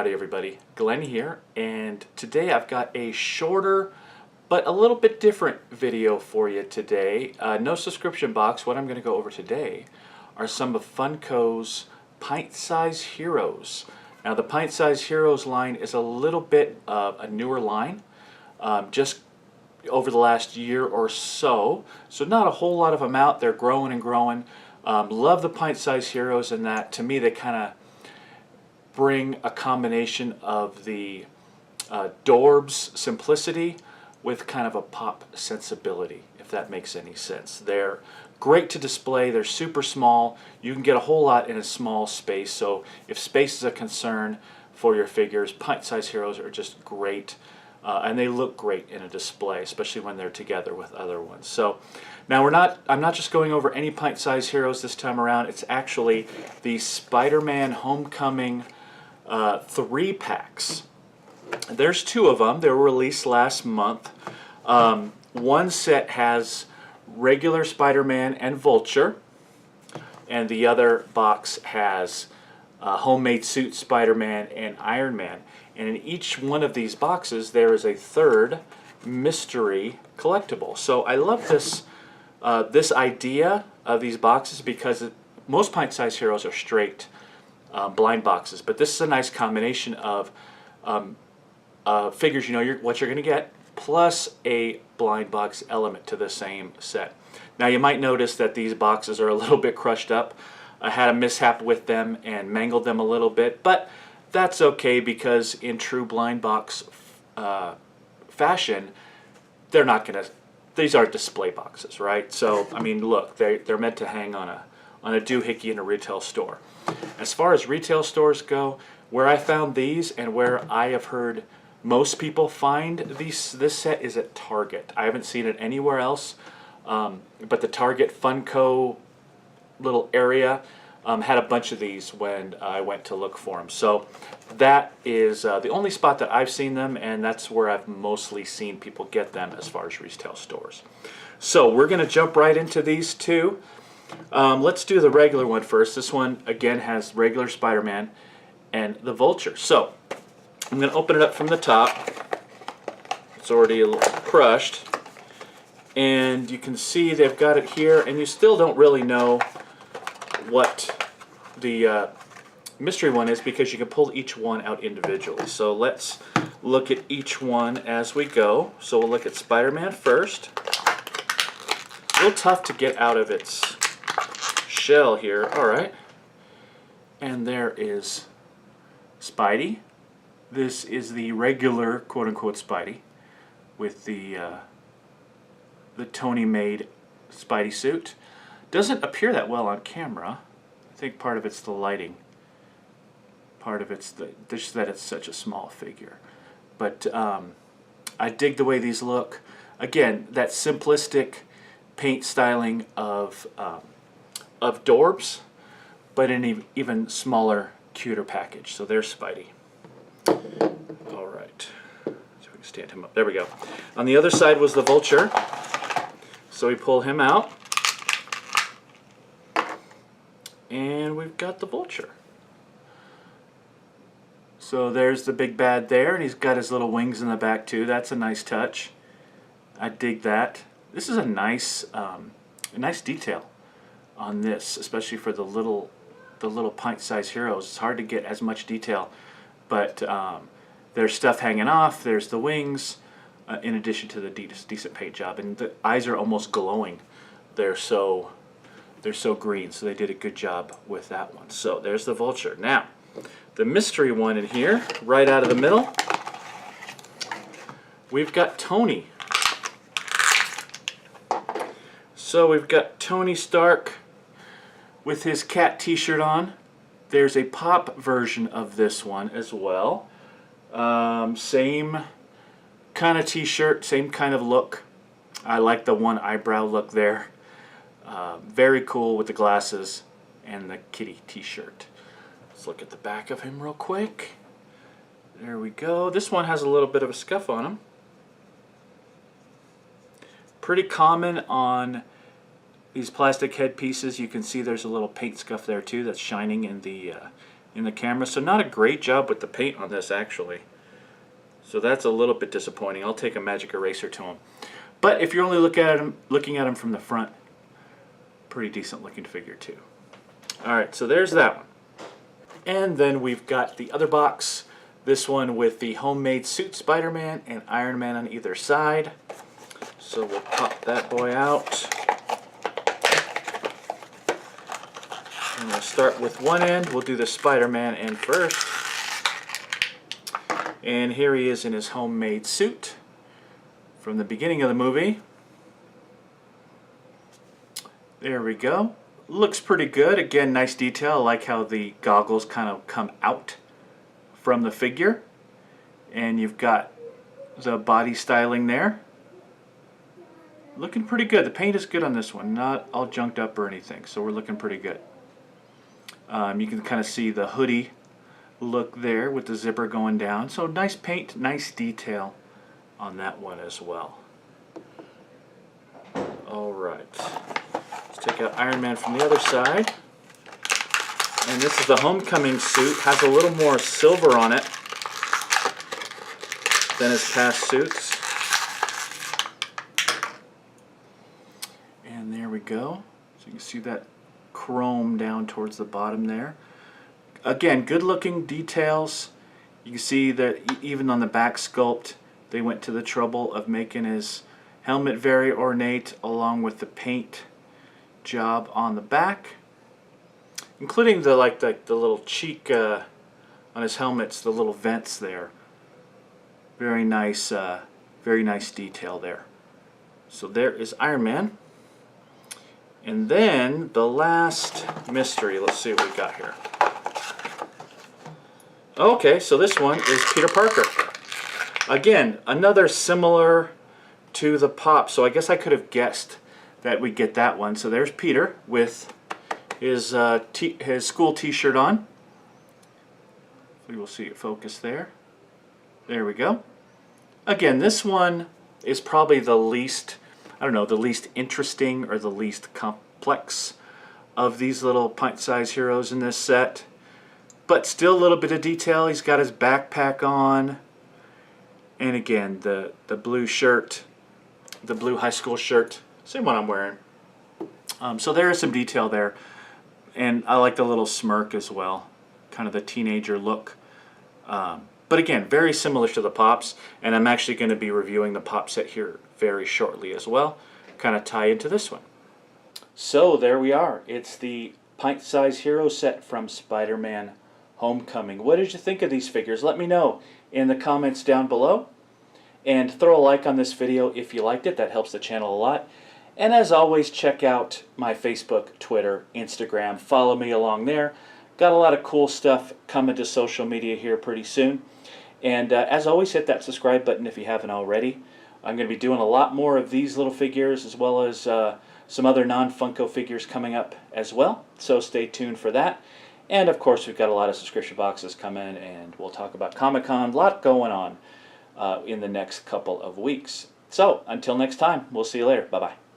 Howdy everybody, Glenn here, and today I've got a shorter but a little bit different video for you today. No subscription box. What I'm going to go over today are some of Funko's Pint-Sized Heroes. Now the Pint-Sized Heroes line is a little bit of a newer line, just over the last year or so, so not a whole lot of them out. They're growing and growing. Love the Pint-Sized Heroes in that, to me, they kind of bring a combination of the Dorbs simplicity with kind of a pop sensibility, if that makes any sense. They're great to display. They're super small. You can get a whole lot in a small space, so if space is a concern for your figures, Pint-Sized Heroes are just great. And they look great in a display, especially when they're together with other ones. So now I'm not just going over any Pint-Sized Heroes this time around. It's actually the Spider-Man Homecoming 3-packs. There's two of them. They were released last month. One set has regular Spider-Man and Vulture, and the other box has homemade suit Spider-Man and Iron Man. And in each one of these boxes there is a third mystery collectible. So I love this this idea of these boxes, because most Pint-Sized Heroes are straight blind boxes, but this is a nice combination of figures you know what you're going to get, plus a blind box element to the same set. Now you might notice that these boxes are a little bit crushed up. I had a mishap with them and mangled them a little bit, but that's okay, because in true blind box fashion, they're not going to, these are display boxes, right? So I mean, look, they're meant to hang on a doohickey in a retail store. As far as retail stores go, where I found these and where I have heard most people find this set is at Target. I haven't seen it anywhere else, but the Target Funko little area had a bunch of these when I went to look for them. So that is the only spot that I've seen them, and that's where I've mostly seen people get them as far as retail stores. So we're going to jump right into these two. Let's do the regular one first. This one again has regular Spider-Man and the Vulture. So I'm going to open it up from the top. It's already a little crushed, and you can see they've got it here, and you still don't really know what the mystery one is, because you can pull each one out individually. So let's look at each one as we go. So we'll look at Spider-Man first. A little tough to get out of its shell here. Alright. And there is Spidey. This is the regular quote-unquote Spidey with the Tony-made Spidey suit. Doesn't appear that well on camera. I think part of it's the lighting. Part of it's just that it's such a small figure. But I dig the way these look. Again, that simplistic paint styling of Dorbs, but in an even smaller, cuter package. So there's Spidey. All right. So we can stand him up. There we go. On the other side was the Vulture. So we pull him out. And we've got the Vulture. So there's the big bad there, and he's got his little wings in the back too. That's a nice touch. I dig that. This is a nice detail on this, especially for the little Pint-Sized Heroes. It's hard to get as much detail, but there's stuff hanging off. There's the wings, in addition to the decent paint job, and the eyes are almost glowing. They're so green, so they did a good job with that one. So there's the Vulture. Now, the mystery one in here, right out of the middle, we've got Tony. So we've got Tony Stark with his cat t-shirt on. There's a pop version of this one as well. Same kind of t-shirt, same kind of look. I like the one eyebrow look there. Very cool with the glasses and the kitty t-shirt. Let's look at the back of him real quick. There we go. This one has a little bit of a scuff on him. Pretty common on these plastic head pieces. You can see there's a little paint scuff there too that's shining in the in the camera. So not a great job with the paint on this, actually. So that's a little bit disappointing. I'll take a magic eraser to him. But if you're only looking at him from the front, pretty decent looking figure too. Alright, so there's that one. And then we've got the other box. This one with the homemade suit Spider-Man and Iron Man on either side. So we'll pop that boy out. And we'll start with one end. We'll do the Spider-Man end first. And here he is in his homemade suit from the beginning of the movie. There we go. Looks pretty good. Again, nice detail. I like how the goggles kind of come out from the figure. And you've got the body styling there. Looking pretty good. The paint is good on this one. Not all junked up or anything. So we're looking pretty good. You can kind of see the hoodie look there with the zipper going down. So nice paint, nice detail on that one as well. Alright. Let's take out Iron Man from the other side. And this is the Homecoming suit. Has a little more silver on it than his past suits. And there we go. So you can see that chrome down towards the bottom there. Again, good looking details. You can see that even on the back sculpt they went to the trouble of making his helmet very ornate, along with the paint job on the back, including the little cheek on his helmets, the little vents there. Very nice detail there. So there is Iron Man. And then the last mystery, let's see what we got here. Okay, so this one is Peter Parker. Again, another similar to the pop, so I guess I could have guessed that we'd get that one. So there's Peter with his school t-shirt on. We will see it focus there. There we go. Again, this one is probably the least, I don't know, the least interesting or the least complex of these little pint-sized heroes in this set. But still a little bit of detail. He's got his backpack on. And again, the blue shirt, the blue high school shirt, same one I'm wearing. So there is some detail there. And I like the little smirk as well, kind of the teenager look. But again, very similar to the Pops, and I'm actually going to be reviewing the Pop set here very shortly as well, kind of tie into this one. So there we are. It's the Pint-Sized Hero set from Spider-Man Homecoming. What did you think of these figures? Let me know in the comments down below. And throw a like on this video if you liked it. That helps the channel a lot. And as always, check out my Facebook, Twitter, Instagram. Follow me along there. Got a lot of cool stuff coming to social media here pretty soon. And as always, hit that subscribe button if you haven't already. I'm going to be doing a lot more of these little figures, as well as some other non-Funko figures coming up as well. So stay tuned for that. And of course, we've got a lot of subscription boxes coming, and we'll talk about Comic-Con. A lot going on in the next couple of weeks. So until next time, we'll see you later. Bye-bye.